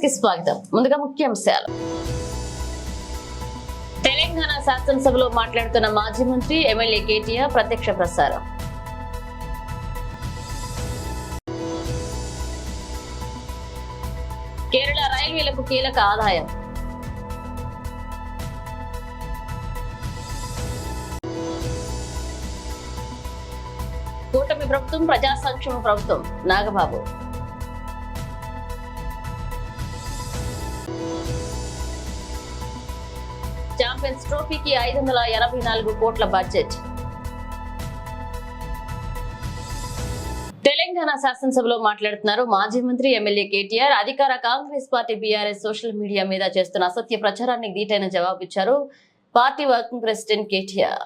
కి స్వాగతం. ముందుగా ముఖ్యాంశాలు. తెలంగాణ శాసనసభలో మాట్లాడుతున్న మాజీ మంత్రి ఎమ్మెల్యే కేటీఆర్ ప్రత్యక్ష ప్రసారం. కేరళ రైల్వేలకు కీలక ఆదాయం. కూటమి ప్రభుత్వం ప్రజా సంక్షేమ ప్రభుత్వం నాగబాబు. ఛాంపియన్స్ ట్రోఫీకి 584 కోట్ల బడ్జెట్. తెలంగాణ శాసనసభలో మాట్లాడుతున్నారు మాజీ మంత్రి ఎమ్మెల్యే కేటీఆర్. అధికార Congress party BRS social media మీద చేస్తున్న అసత్య ప్రచారానికి ధీటైన జవాబిచ్చారు పార్టీ వర్కింగ్ ప్రెసిడెంట్ కేటీఆర్.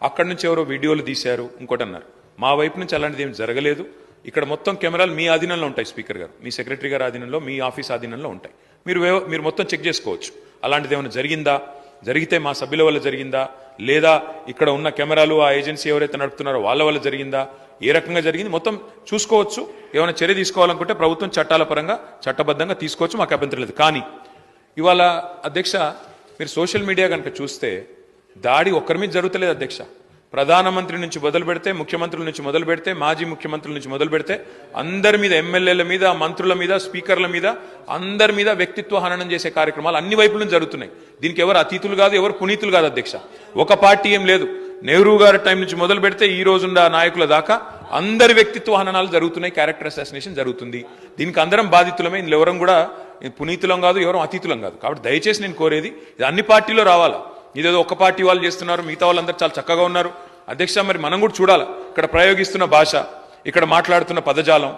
అక్కడి నుంచి ఎవరో వీడియోలు తీశారు, ఇంకోటి అన్నారు. మా వైపు నుంచి అలాంటిది ఏం జరగలేదు. ఇక్కడ మొత్తం కెమెరాలు మీ ఆధీనంలో ఉంటాయి. స్పీకర్ గారు, మీ సెక్రటరీ గారి ఆధీనంలో, మీ ఆఫీస్ ఆధీనంలో ఉంటాయి. మీరు మొత్తం చెక్ చేసుకోవచ్చు. అలాంటిది ఏమైనా జరిగిందా, జరిగితే మా సభ్యుల వల్ల జరిగిందా, లేదా ఇక్కడ ఉన్న కెమెరాలు ఆ ఏజెన్సీ ఎవరైతే నడుపుతున్నారో వాళ్ళ వల్ల జరిగిందా, ఏ రకంగా జరిగింది మొత్తం చూసుకోవచ్చు. ఏమైనా చర్య తీసుకోవాలనుకుంటే ప్రభుత్వం చట్టాల పరంగా చట్టబద్ధంగా తీసుకోవచ్చు, మాకు అభ్యంతరం లేదు. కానీ ఇవాళ అధ్యక్ష, మీరు సోషల్ మీడియా కనుక చూస్తే దాడి ఒక్కరి మీద జరుగుతలేదు అధ్యక్ష. ప్రధానమంత్రి నుంచి మొదలు పెడితే, ముఖ్యమంత్రుల నుంచి మొదలు పెడితే, మాజీ ముఖ్యమంత్రుల నుంచి మొదలు పెడితే అందరి మీద, ఎమ్మెల్యేల మీద, మంత్రుల మీద, స్పీకర్ల మీద, అందరి మీద వ్యక్తిత్వ హననం చేసే కార్యక్రమాలు అన్ని వైపుల నుంచి జరుగుతున్నాయి. దీనికి ఎవరు అతీతులు కాదు, ఎవరు పునీతులు కాదు అధ్యక్ష. ఒక పార్టీ ఏం లేదు. నెహ్రూ గారి టైం నుంచి మొదలు పెడితే ఈ రోజున్న నాయకుల దాకా అందరి వ్యక్తిత్వ హననాలు జరుగుతున్నాయి, క్యారెక్టర్ అసాసినేషన్ జరుగుతుంది. దీనికి అందరం బాధితులమే. ఇందులో ఎవరం కూడా పునీతులం కాదు, ఎవరం అతీతులం కాదు. కాబట్టి దయచేసి నేను కోరేది, ఇది అన్ని పార్టీలో రావాలా. ఇదేదో ఒక పార్టీ వాళ్ళు చేస్తున్నారు, మిగతా వాళ్ళందరూ చాలా చక్కగా ఉన్నారు అధ్యక్ష. మరి మనం కూడా చూడాలి ఇక్కడ ప్రయోగిస్తున్న భాష, ఇక్కడ మాట్లాడుతున్న పదజాలం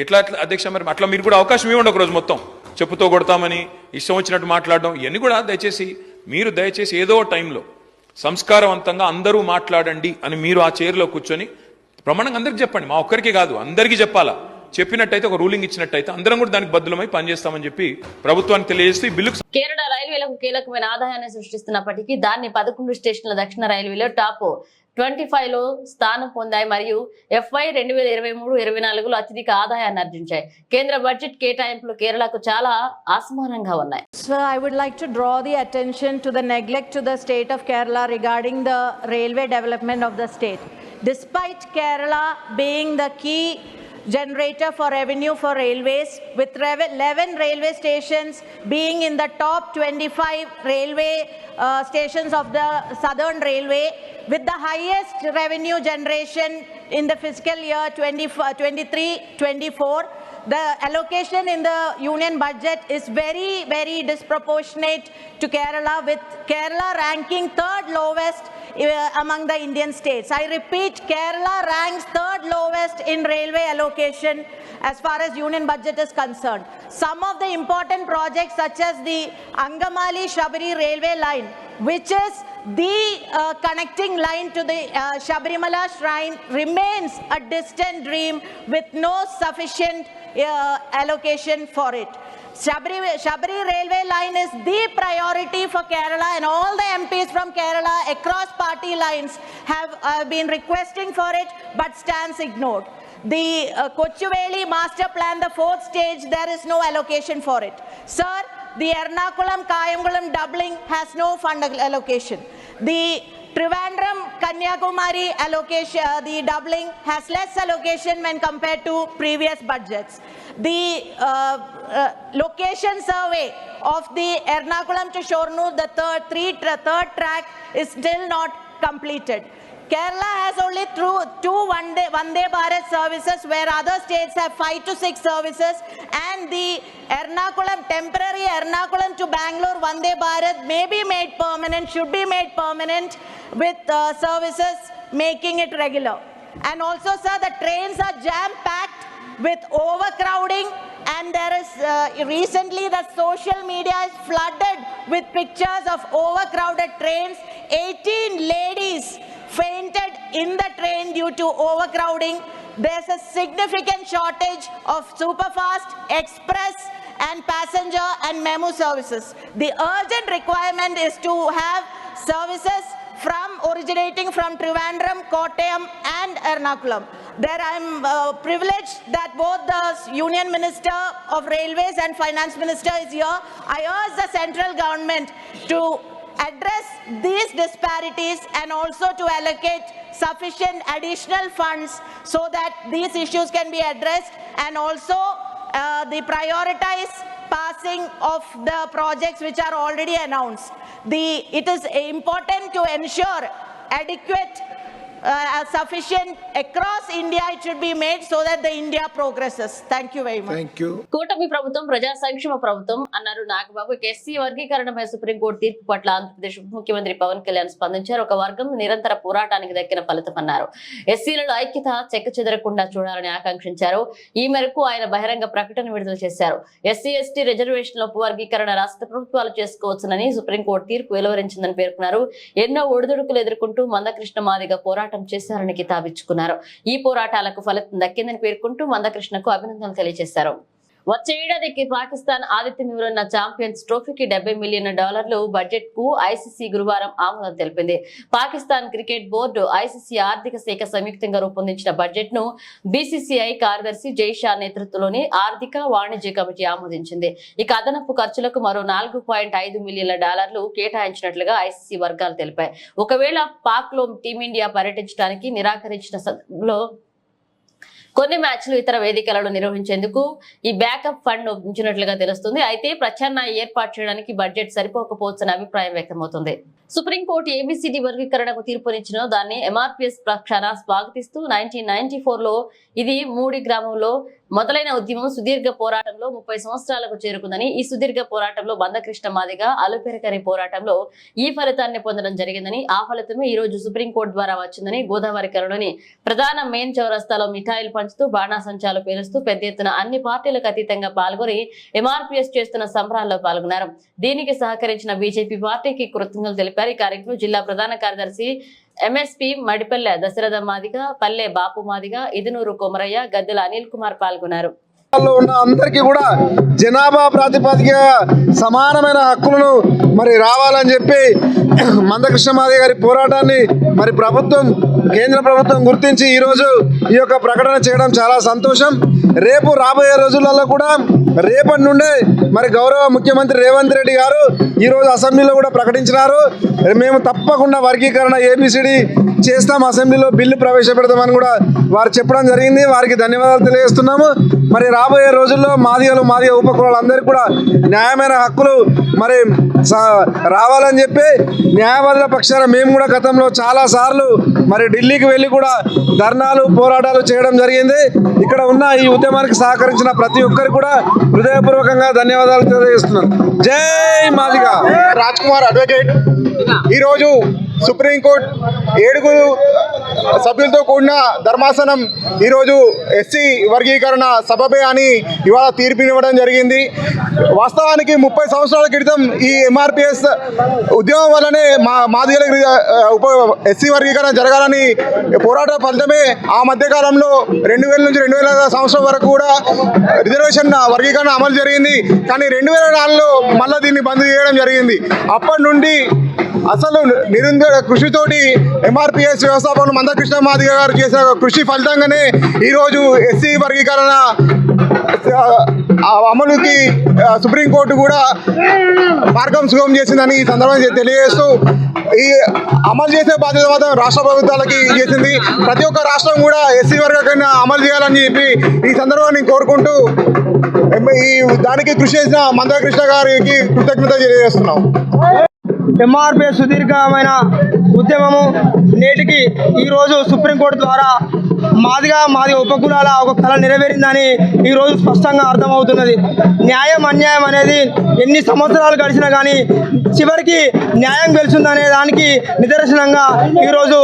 ఎట్లా అధ్యక్ష. మరి అట్లా మీరు కూడా అవకాశం ఇవ్వండి. ఒక రోజు మొత్తం చెప్పుతో కొడతామని ఇష్టం వచ్చినట్టు మాట్లాడడం ఇవన్నీ కూడా దయచేసి ఏదో టైంలో సంస్కారవంతంగా అందరూ మాట్లాడండి అని మీరు ఆ చైర్లో కూర్చొని ప్రమాణంగా అందరికి చెప్పండి. మా ఒక్కరికి కాదు, అందరికీ చెప్పాలా. చెప్పినట్టయితే, ఒక రూలింగ్ ఇచ్చినట్టయితే అందరం కూడా దానికి బద్దులమై పనిచేస్తామని చెప్పి ప్రభుత్వానికి తెలియజేస్తూ ఈ బిల్లుకు. కేరళ రైల్వేలకు కీలకమైన ఆదాయాన్ని సృష్టిస్తున్నప్పటికీ దాన్ని 11 స్టేషన్ల దక్షిణ రైల్వేలో టాప్ 25లో స్థానం పొందాయి మరియు FY 2023-24లో అత్యధిక ఆదాయాన్ని ఆర్జించాయి. కేంద్ర బడ్జెట్ కేటాయింపులు కేరళకు చాలా అసమానంగా ఉన్నాయి. So I would like to draw the attention to the neglect to the state of Kerala regarding the railway development of the state. Despite Kerala being the key generator for revenue for railways, with 11 railway stations being in the top 25 railway stations of the Southern Railway, with the highest revenue generation in the fiscal year 23-24, the allocation in the union budget is very, very disproportionate to Kerala, with Kerala ranking 3rd lowest among the Indian states. I repeat, Kerala ranks 3rd lowest in railway allocation as far as union budget is concerned. Some of the important projects such as the Angamali-Shabri railway line, which is the connecting line to the Shabrimala shrine, remains a distant dream with no sufficient allocation for it. Shabri railway line is the priority for Kerala, and all the MPs from Kerala across party lines have been requesting for it, but stands ignored. The Kochuveli master plan, the 4th stage, there is no allocation for it. Sir, the Ernakulam-Kayamkulam doubling has no fund allocation. The Trivandrum Kanyakumari allocation, the doubling has less allocation when compared to previous budgets. The location survey of the Ernakulam to Shornur, the third track, is still not completed. Kerala has only two Vande Bharat services, where other states have 5 to 6 services, and the temporary Ernakulam to Bangalore Vande Bharat may be made permanent, should be made permanent, with services making it regular. And also, sir, the trains are jam-packed with overcrowding, and there is recently the social media is flooded with pictures of overcrowded trains. 18 ladies fainted in the train due to overcrowding. There's a significant shortage of superfast, express and passenger and memo services. The urgent requirement is to have services originating from Trivandrum, Kottayam and Ernakulam. There I am privileged that both the Union Minister of Railways and Finance Minister is here. I urge the central government to address these disparities and also to allocate sufficient additional funds so that these issues can be addressed, and also the prioritize passing of the projects which are already announced. It is important to ensure adequate sufficient across India it should be made so that the India progresses. Thank you very much. Thank you. కూటమి ప్రభుత్వం ప్రజా సంక్షేమ ప్రభుత్వం అన్నారు Nagababu. SC వర్గీకరణపై supreme court తీర్పు పట్ల ఆంధ్రప్రదేశ్ ఉప ముఖ్యమంత్రి పవన్ కళ్యాణ్ స్పందించారు. ఒక వర్గం నిరంతర పోరాటానికి దక్కిన ఫలితం అన్నారు. ఎస్సీలలో ఐక్యత చెక్కచెదరకుండా చూడాలని ఆకాంక్షించారు. ఈ మేరకు ఆయన బహిరంగ ప్రకటన విడుదల చేశారు. ఎస్సీ ఎస్టీ రిజర్వేషన్ల ఉప వర్గీకరణ రాష్ట్ర ప్రభుత్వాలు చేసుకోవచ్చునని సుప్రీంకోర్టు తీర్పు వెలువరించిందని పేర్కొన్నారు. ఎన్నో ఒడిదుడుకులు ఎదుర్కొంటూ మందకృష్ణ మాదిగ పోరాటం చేశారని కితాబిచ్చుకున్నారు. ఈ పోరాటాలకు ఫలితం దక్కిందని పేర్కొంటూ మందకృష్ణకు అభినందనలు తెలియజేశారు. వచ్చే ఏడాదికి పాకిస్తాన్ ఆతిథ్యమివ్వనున్న ఛాంపియన్స్ ట్రోఫీకి $70 మిలియన్ బడ్జెట్ కు ఐసీసీ గురువారం ఆమోదం తెలిపింది. పాకిస్తాన్ క్రికెట్ బోర్డు, ఐసీసీ ఆర్థిక శాఖ సంయుక్తంగా రూపొందించిన బడ్జెట్ ను బీసీసీఐ కార్యదర్శి జైషా నేతృత్వంలోని ఆర్థిక వాణిజ్య కమిటీ ఆమోదించింది. ఇక అదనపు ఖర్చులకు మరో $4.5 మిలియన్ కేటాయించినట్లుగా ఐసీసీ వర్గాలు తెలిపాయి. ఒకవేళ పాక్ లో టీమిండియా పర్యటించడానికి నిరాకరించిన సందర్భంలో కొన్ని మ్యాచ్లు ఇతర వేదికలలో నిర్వహించేందుకు ఈ బ్యాకప్ ఫండ్ ఉంచినట్లుగా తెలుస్తుంది. అయితే ప్రత్యామ్నాయ ఏర్పాటు చేయడానికి బడ్జెట్ సరిపోకపోవచ్చని అభిప్రాయం వ్యక్తమవుతుంది. సుప్రీంకోర్టు ఏబిసిడి వర్గీకరణకు తీర్పునిచ్చిన దాన్ని ఎంఆర్పీఎస్ పక్షాన స్వాగతిస్తూ 1994లో ఇది మూడి గ్రామంలో మొదలైన ఉద్యమం సుదీర్ఘ పోరాటంలో 30 సంవత్సరాలకు చేరుకుందని, ఈ సుదీర్ఘ పోరాటంలో మందకృష్ణ మాదిగ అలుపెరకరి పోరాటంలో ఈ ఫలితాన్ని పొందడం జరిగిందని, ఆ ఫలితమే ఈ రోజు సుప్రీంకోర్టు ద్వారా వచ్చిందని, గోదావరి కరలోని ప్రధాన మెయిన్ చౌరస్తాలో మిఠాయిలు పంచుతూ బాణాసంచాలు పేలుస్తూ పెద్ద ఎత్తున అన్ని పార్టీలకు అతీతంగా పాల్గొని ఎంఆర్పీఎస్ చేస్తున్న సంబరాల్లో పాల్గొన్నారు. దీనికి సహకరించిన బీజేపీ పార్టీకి కృతజ్ఞతలు తెలిపారు. ఈ కార్యక్రమంలో జిల్లా ప్రధాన కార్యదర్శి ఎంఎస్పీ మడిపల్లె దశరథ మాదిగ, పల్లె బాపు మాదిగ, ఇదునూరు కొమరయ్య, గద్దెల అనిల్ కుమార్ పాల్గొన్నారు. ఉన్న అందరికీ కూడా జనాభా ప్రాతిపదిక సమానమైన హక్కులను మరి రావాలని చెప్పి మందకృష్ణ మాదిగ గారి పోరాటాన్ని మరి కేంద్ర ప్రభుత్వం గుర్తించి ఈరోజు ఈ యొక్క ప్రకటన చేయడం చాలా సంతోషం. రేపు రాబోయే రోజులలో కూడా రేపటి నుండే మరి గౌరవ ముఖ్యమంత్రి రేవంత్ రెడ్డి గారు ఈరోజు అసెంబ్లీలో కూడా ప్రకటించినారు. మేము తప్పకుండా వర్గీకరణ ఏబిసిడి చేస్తాం, అసెంబ్లీలో బిల్లు ప్రవేశపెడతామని కూడా వారు చెప్పడం జరిగింది. వారికి ధన్యవాదాలు తెలియజేస్తున్నాము. మరి రాబోయే రోజుల్లో మాదిగలు, మాదిగ ఉపకులాలందరికీ కూడా న్యాయమైన హక్కులు మరి రావాలని చెప్పి న్యాయవాదుల పక్షాన మేము కూడా గతంలో చాలా సార్లు మరి ఢిల్లీకి వెళ్ళి కూడా ధర్నాలు, పోరాటాలు చేయడం జరిగింది. ఇక్కడ ఉన్న ఈ ఉద్యమానికి సహకరించిన ప్రతి ఒక్కరికి కూడా హృదయపూర్వకంగా ధన్యవాదాలు తెలియజేస్తున్నాను. జై మాదిగ. రాజ్ కుమార్ అడ్వకేట్. ఈరోజు సుప్రీంకోర్టు 7 సభ్యులతో కూడిన ధర్మాసనం ఈరోజు ఎస్సీ వర్గీకరణ సబబే అని ఇవాళ తీర్పునివ్వడం జరిగింది. వాస్తవానికి 30 సంవత్సరాల క్రితం ఈ ఎంఆర్పిఎస్ ఉద్యమం వల్లనే మాదిగల ఎస్సీ వర్గీకరణ జరగాలని పోరాట ఫలితమే ఆ మధ్యకాలంలో 2000 నుంచి 2000 సంవత్సరం వరకు కూడా రిజర్వేషన్ వర్గీకరణ అమలు జరిగింది. కానీ 2004లో మళ్ళీ దీన్ని బంద్ చేయడం జరిగింది. అప్పటి నుండి అసలు నిరంతర కృషితోటి ఎంఆర్పిఎస్ వ్యవస్థాపకులు మందకృష్ణ మాదిగ గారు చేసిన కృషి ఫలితంగానే ఈరోజు ఎస్సీ వర్గీకరణ అమలుకి సుప్రీంకోర్టు కూడా మార్గం సుగమం చేసిందని ఈ సందర్భంగా తెలియజేస్తూ, ఈ అమలు చేసే బాధ్యత మాత్రం రాష్ట్ర ప్రభుత్వాలకి చేసింది. ప్రతి ఒక్క రాష్ట్రం కూడా ఎస్సీ వర్గీకరణ అమలు చేయాలని చెప్పి ఈ సందర్భాన్ని కోరుకుంటూ ఈ దానికి కృషి చేసిన మందకృష్ణ గారికి కృతజ్ఞత తెలియజేస్తున్నాం. ఎంఆర్పిఎస్ సుదీర్ఘమైన ఉద్యమము నేటికి ఈరోజు సుప్రీంకోర్టు ద్వారా మాదిగ ఉపకులాల ఒక కళ నెరవేరిందని ఈరోజు స్పష్టంగా అర్థమవుతున్నది. న్యాయం అన్యాయం అనేది ఎన్ని సంవత్సరాలు గడిచినా కానీ చివరికి న్యాయం గెలుచుందనే దానికి నిదర్శనంగా ఈరోజు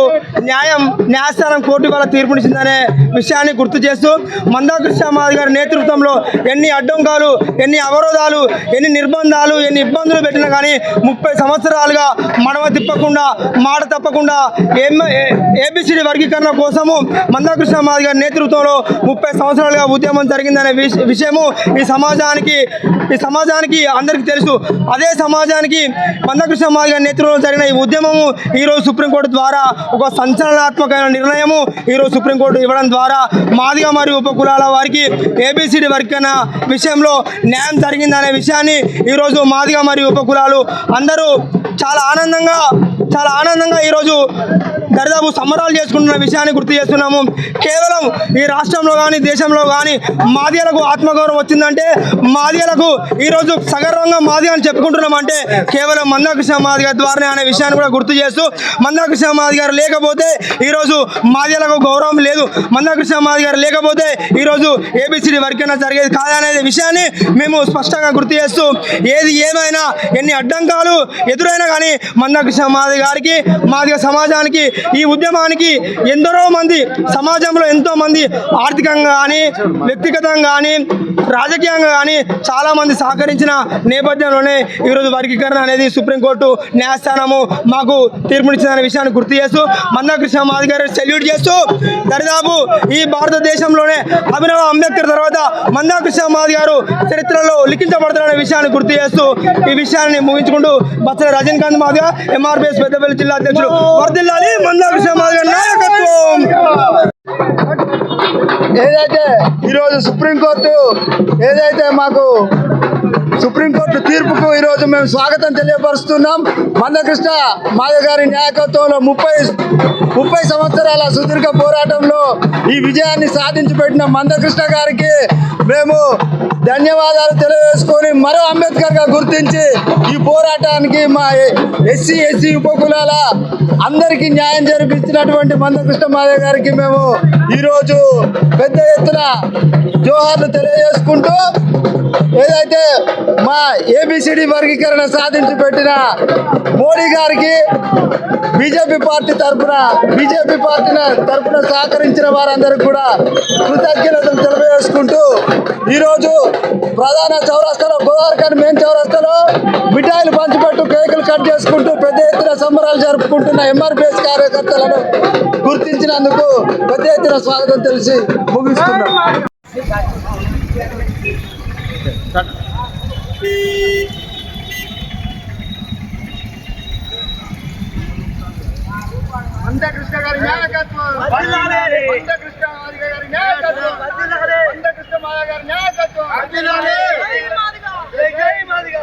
న్యాయస్థానం కోర్టు వల్ల తీర్పునిచ్చిందనే విషయాన్ని గుర్తు చేస్తూ, మందకృష్ణ మాదిగ గారి నేతృత్వంలో ఎన్ని అడ్డంకాలు, ఎన్ని అవరోధాలు, ఎన్ని నిర్బంధాలు, ఎన్ని ఇబ్బందులు పెట్టినా కానీ 30 సంవత్సరాలుగా మడమ తిప్పకుండా, మాట తప్పకుండా ఏబిసిడి వర్గీకరణ కోసము మందాకృష్ణ మాదిగ గారి నేతృత్వంలో 30 సంవత్సరాలుగా ఉద్యమం జరిగిందనే విషయము ఈ సమాజానికి అందరికీ తెలుసు. అదే సమాజానికి మందాకృష్ణ మాదిగ గారి నేతృత్వంలో జరిగిన ఈ ఉద్యమము ఈరోజు సుప్రీంకోర్టు ద్వారా ఒక సంచలనాత్మకమైన నిర్ణయము ఈరోజు సుప్రీంకోర్టు ఇవ్వడం ద్వారా మాదిగ మరియు ఉపకులాల వారికి ఏబిసిడి వర్గీకరణ విషయంలో న్యాయం జరిగిందనే విషయాన్ని ఈరోజు మాదిగ మరియు ఉపకులాలు అందరూ చాలా ఆనందంగా ఈరోజు దరిదాపు సంబరాలు చేసుకుంటున్న విషయాన్ని గుర్తు చేస్తున్నాము. కేవలం ఈ రాష్ట్రంలో కానీ దేశంలో కానీ మాదిగలకు ఆత్మగౌరవం వచ్చిందంటే, మాదిగలకు ఈరోజు సగర్వంగా మాదిగ అని చెప్పుకుంటున్నామంటే కేవలం మందాకృష్ణ మాదిగ ద్వారానే అనే విషయాన్ని కూడా గుర్తు చేస్తూ, మందాకృష్ణ మాదిగ గారు లేకపోతే ఈరోజు మాదిగలకు గౌరవం లేదు, మందాకృష్ణ మాదిగ గారు లేకపోతే ఈరోజు ఏబిసిడి వర్గీకరణ జరిగేది కాదనే విషయాన్ని మేము స్పష్టంగా గుర్తు చేస్తూ, ఏది ఏమైనా ఎన్ని అడ్డంకాలు ఎదురైనా కానీ మందాకృష్ణ మాదిగ గారికి, మాదిగ సమాజానికి, ఈ ఉద్యమానికి ఎందరో మంది సమాజంలో ఎంతో మంది ఆర్థికంగా కానీ వ్యక్తిగతంగా కానీ రాజకీయంగా కానీ చాలా మంది సహకరించిన నేపథ్యంలోనే ఈరోజు వర్గీకరణ అనేది సుప్రీంకోర్టు న్యాయస్థానము మాకు తీర్పునిచ్చిందనే విషయాన్ని గుర్తు చేస్తూ, మందాకృష్ణ మాదిగ గారు సెల్యూట్ చేస్తూ, దరిదాపు ఈ భారతదేశంలోనే అభినవ అంబేద్కర్ తర్వాత మందాకృష్ణ మాదిగ గారు చరిత్రలో లిఖించబడతారనే విషయాన్ని గుర్తు చేస్తూ ఈ విషయాన్ని ముగించుకుంటూ బచ్చల రజనీకాంత్ మాదిగ ఎంఆర్పిఎస్ పెద్దపల్లి జిల్లా అధ్యక్షుడు వర్ధిల్లాలి మందాకృష్ణ మాదిగ గారి నాయకత్వం. ఏదైతే ఈరోజు సుప్రీంకోర్టు ఏదైతే మాకు సుప్రీంకోర్టు తీర్పుకు ఈరోజు మేము స్వాగతం తెలియపరుస్తున్నాం. మందకృష్ణ మాదిగ గారి నాయకత్వంలో 30 సంవత్సరాల సుదీర్ఘ పోరాటంలో ఈ విజయాన్ని సాధించి పెట్టిన మందకృష్ణ గారికి మేము ధన్యవాదాలు తెలియజేసుకొని, మరో అంబేద్కర్గా గుర్తించి ఈ పోరాటానికి మా ఎస్సీ ఉపకులాల అందరికీ న్యాయం జరిపించినటువంటి మందకృష్ణ మాదిగ గారికి మేము ఈరోజు పెద్ద ఎత్తున జోహార్లు తెలియజేసుకుంటూ, ఏదైతే మా ఏబిసిడి వర్గీకరణ సాధించి పెట్టిన మోడీ గారికి బీజేపీ పార్టీ తరఫున సహకరించిన వారందరికీ కూడా కృతజ్ఞతలు తెలియజేసుకుంటూ, ఈరోజు ప్రధాన చౌరస్తాలో గోదావరిఖని మెయిన్ చౌరస్తాలో మిఠాయిలు పంచిపెట్టు కేకులు కట్ చేసుకుంటూ పెద్ద ఎత్తున సంబరాలు జరుపుకుంటున్న ఎంఆర్పిఎస్ కార్యకర్తలను గుర్తించినందుకు పెద్ద ఎత్తున స్వాగతం తెలిసి ముగిస్తున్నాం. మందకృష్ణ గారి నాయకత్వం, మందకృష్ణ మాదిగ గారి నాయకత్వం, మందకృష్ణ మాదిగ గారి నాయకత్వం. జై మాదిగ.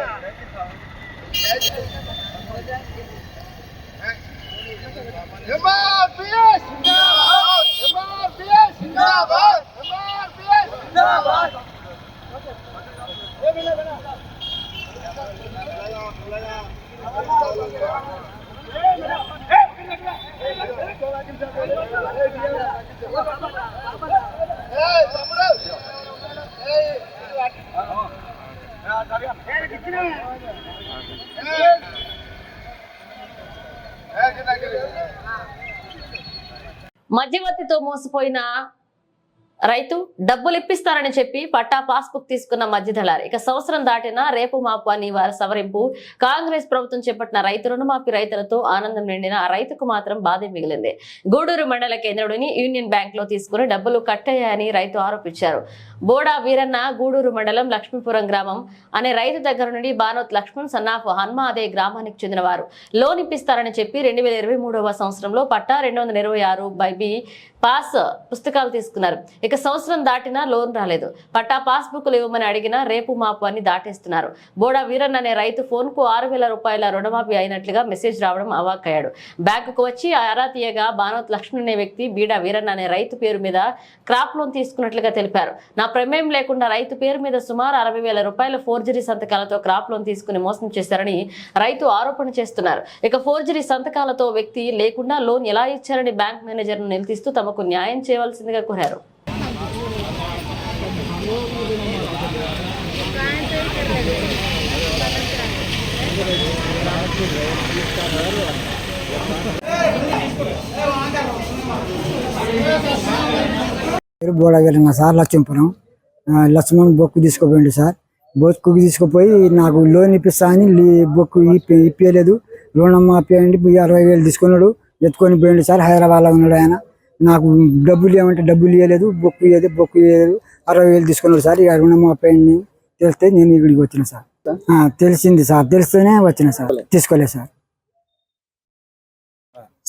ఎంఆర్పిఎస్ జిందాబాద్, ఎంఆర్పిఎస్ జిందాబాద్, ఎంఆర్పిఎస్ జిందాబాద్. మధ్యవర్తితో మోసపోయిన రైతు డబ్బులు ఇప్పిస్తారని చెప్పి పట్టా పాస్బుక్ తీసుకున్న మధ్య దళారి ఇక సంవత్సరం దాటినా రేపు మాపు అని వారి సవరింపు. కాంగ్రెస్ ప్రభుత్వం చేపట్టిన రైతు రుణమాఫీ రైతులతో ఆనందం నిండిన ఆ రైతుకు మాత్రం బాధే మిగిలింది. గూడూరు మండల కేంద్రుడిని యూనియన్ బ్యాంక్ లో తీసుకుని డబ్బులు కట్టయ్యాయని రైతు ఆరోపించారు. బోడా వీరన్న గూడూరు మండలం లక్ష్మీపురం గ్రామం అనే రైతు దగ్గర నుండి బానోత్ లక్ష్మణ్ సన్నాఫ్ హన్మ అదే గ్రామానికి చెందిన వారు లోన్ ఇప్పిస్తారని చెప్పి 2023వ సంవత్సరంలో పట్టా 226 బైబీ పాస్ పుస్తకాలు తీసుకున్నారు. ఇక సంవత్సరం దాటినా లోన్ రాలేదు. పట్టా పాస్బుక్లు ఇవ్వమని అడిగినా రేపు మాపు అని దాటేస్తున్నారు. బోడా వీరన్ అనే రైతు ఫోన్ కు 6,000 రూపాయల రుణమాఫీ అయినట్లుగా మెసేజ్ రావడం అవాక్కయ్యాడు. బ్యాంకుకు వచ్చి ఆరా తీయగా బానోత్ లక్ష్మణ్ అనే వ్యక్తి బీడా వీరన్ అనే రైతు పేరు మీద క్రాప్ లోన్ తీసుకున్నట్లుగా తెలిపారు. నా ప్రమేయం లేకుండా రైతు పేరు మీద సుమారు 60,000 రూపాయల ఫోర్జరీ సంతకాలతో క్రాప్ లోన్ తీసుకుని మోసం చేశారని రైతు ఆరోపణ చేస్తున్నారు. ఇక ఫోర్జరీ సంతకాలతో వ్యక్తి లేకుండా లోన్ ఎలా ఇచ్చారని బ్యాంక్ మేనేజర్ ను నిలదీస్తూ తమకు న్యాయం చేయవలసిందిగా కోరారు. బోడా వీరన్న సార్ లక్ష్మీపురం లక్ష్మణ్ బొక్కు తీసుకుపోయిండు సార్. బొక్కు తీసుకుపోయి నాకు లోన్ ఇప్పిస్తా అని బొక్కు ఇప్పించలేదు. రుణం మాఫీ అండి 60,000 తీసుకున్నాడు. ఎత్తుకొని పోయిండు సార్. హైదరాబాద్లో ఉన్నాడు ఆయన. నాకు డబ్బులు ఇవ్వమంటే డబ్బులు ఇవ్వలేదు, బొక్కు ఇవ్వలేదు 60,000 తీసుకున్నాడు సార్. ఇక రుణమాఫీ తెలిస్తే నేను ఇక్కడికి వచ్చిన సార్. తెలిసింది సార్, తెలిస్తేనే వచ్చిన సార్, తీసుకోలేదు సార్.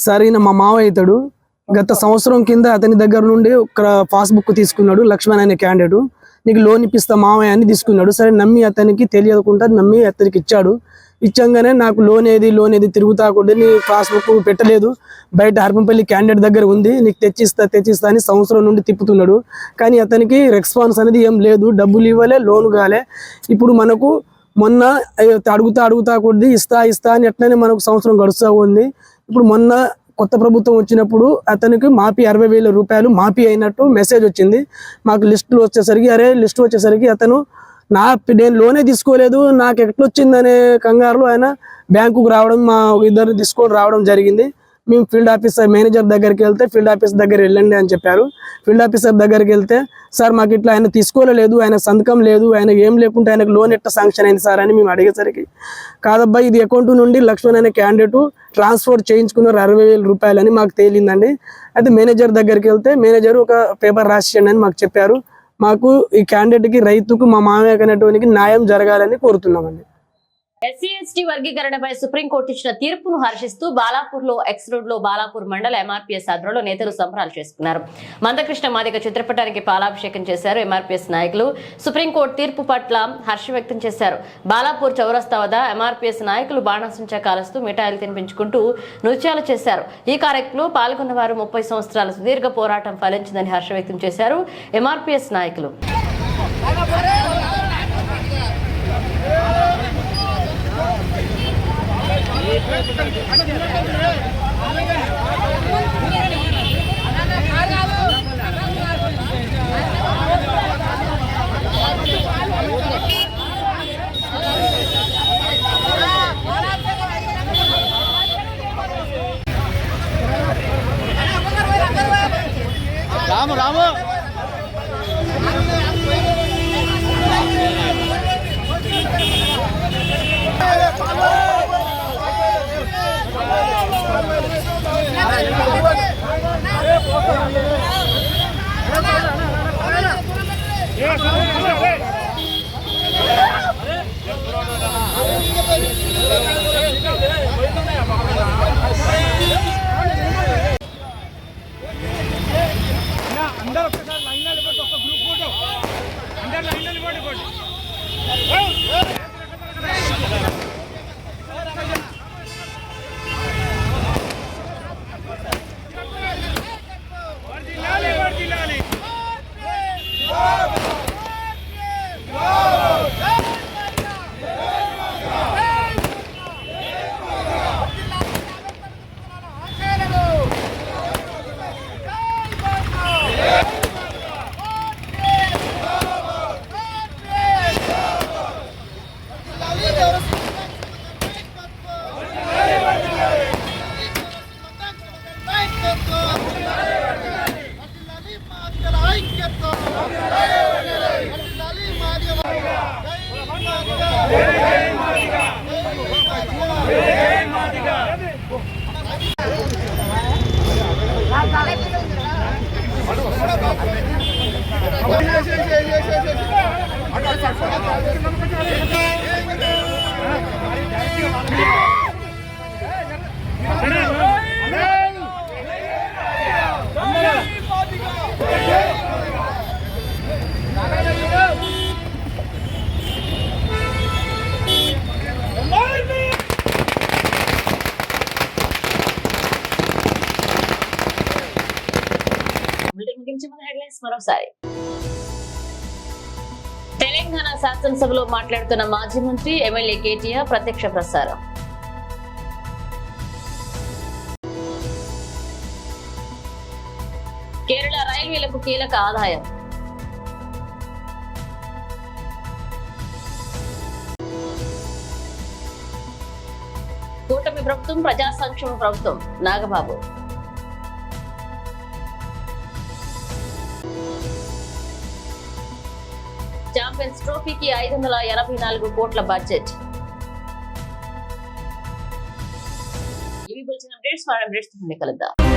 సార్ ఈయన మా మావ అవుతాడు. గత సంవత్సరం కింద అతని దగ్గర నుండి ఒక పాస్బుక్ తీసుకున్నాడు. లక్ష్మణ్ అనే క్యాండిడేట్ నీకు లోన్ ఇప్పిస్తా మావయ్య అని తీసుకున్నాడు. సరే నమ్మి అతనికి తెలియకుండా నమ్మి అతనికి ఇచ్చాడు. ఇచ్చంగానే నాకు లోన్ ఏది తిరుగుతా కూడా నీ పాస్బుక్ పెట్టలేదు, బయట హర్పంపల్లి క్యాండిడేట్ దగ్గర ఉంది, నీకు తెచ్చిస్తా అని సంవత్సరం నుండి తిప్పుతున్నాడు. కానీ అతనికి రెస్పాన్స్ అనేది ఏం లేదు, డబ్బులు ఇవ్వలే, లోన్ కాలే. ఇప్పుడు మనకు మొన్న అడుగుతా కొద్ది ఇస్తా అని ఎట్లనే మనకు సంవత్సరం గడుస్తూ ఉంది. ఇప్పుడు మొన్న కొత్త ప్రభుత్వం వచ్చినప్పుడు అతనికి మాఫీ 60,000 రూపాయలు మాఫీ అయినట్టు మెసేజ్ వచ్చింది. మాకు లిస్టు వచ్చేసరికి అతను నేను లోనే తీసుకోలేదు, నాకు ఎట్లొచ్చిందనే కంగారులో ఆయన బ్యాంకుకు రావడం, మా ఇద్దరు తీసుకొని రావడం జరిగింది. మేము ఫీల్డ్ ఆఫీసర్ మేనేజర్ దగ్గరికి వెళ్తే ఫీల్డ్ ఆఫీసర్ దగ్గర వెళ్ళండి అని చెప్పారు. ఫీల్డ్ ఆఫీసర్ దగ్గరికి వెళ్తే సార్ మాకు ఇట్లా ఆయన తీసుకోలేదు, ఆయన సంతకం లేదు, ఆయన ఏం లేకుంటే ఆయనకు లోన్ ఎట్లా శాంక్షన్ అయింది సార్ అని మేము అడిగేసరికి కాదబ్బా ఇది అకౌంట్ నుండి లక్ష్మణ్ అనే క్యాండిడేట్ ట్రాన్స్ఫర్ చేయించుకున్నారు 60,000 రూపాయలు అని మాకు తేలిందండి. అయితే మేనేజర్ దగ్గరికి వెళ్తే మేనేజర్ ఒక పేపర్ రాసియండి అని మాకు చెప్పారు. మాకు ఈ క్యాండిడేట్కి రైతుకు మా మామయ్య అనేటువంటి న్యాయం జరగాలని కోరుతున్నామండి. ఎస్సీ ఎస్టీ వర్గీకరణపై సుప్రీంకోర్టు ఇచ్చిన తీర్పును హర్షిస్తూ బాలాపూర్ లో ఎక్స్ రోడ్ లో బాలాపూర్ మండల ఎంఆర్పీఎస్ ఆధ్వర్యంలో నేతలు సంబరాలు చేసుకున్నారు. మందకృష్ణ మాదిగ చిత్రపటానికి పాలాభిషేకం చేశారు. ఎంఆర్పీఎస్ నాయకులు సుప్రీంకోర్టు తీర్పు పట్ల హర్షం వ్యక్తం చేశారు. బాలాపూర్ చౌరస్తా వద్ద ఎంఆర్పీఎస్ నాయకులు బాణాసంచా కాలుస్తూ మిఠాయిలు తినిపించుకుంటూ నృత్యాలు చేశారు. ఈ కార్యక్రమంలో పాల్గొన్న వారు 30 సంవత్సరాల సుదీర్ఘ పోరాటం ఫలించిందని హర్షం వ్యక్తం చేశారు ఎంఆర్పీఎస్ నాయకులు. రాము అందరూ ఒకసారి లైన్లో నిలబడి ఒక గ్రూప్ ఫోటో అందరూ లైన్లో నిలబడి మరోసారి తెలంగాణ శాసనసభలో మాట్లాడుతున్న మాజీ మంత్రి ఎమ్మెల్యే కేటీఆర్ ప్రత్యక్ష ప్రసారం. కేరళ రైల్వేలకు కీలక ఆదాయం. కూటమి ప్రభుత్వం ప్రజా సంక్షేమ ప్రభుత్వం నాగబాబు. ఛాంపియన్స్ ట్రోఫీకి 584 కోట్ల బడ్జెట్. ఇవి బులెటిన్ అప్డేట్స్. కలుద్దాం.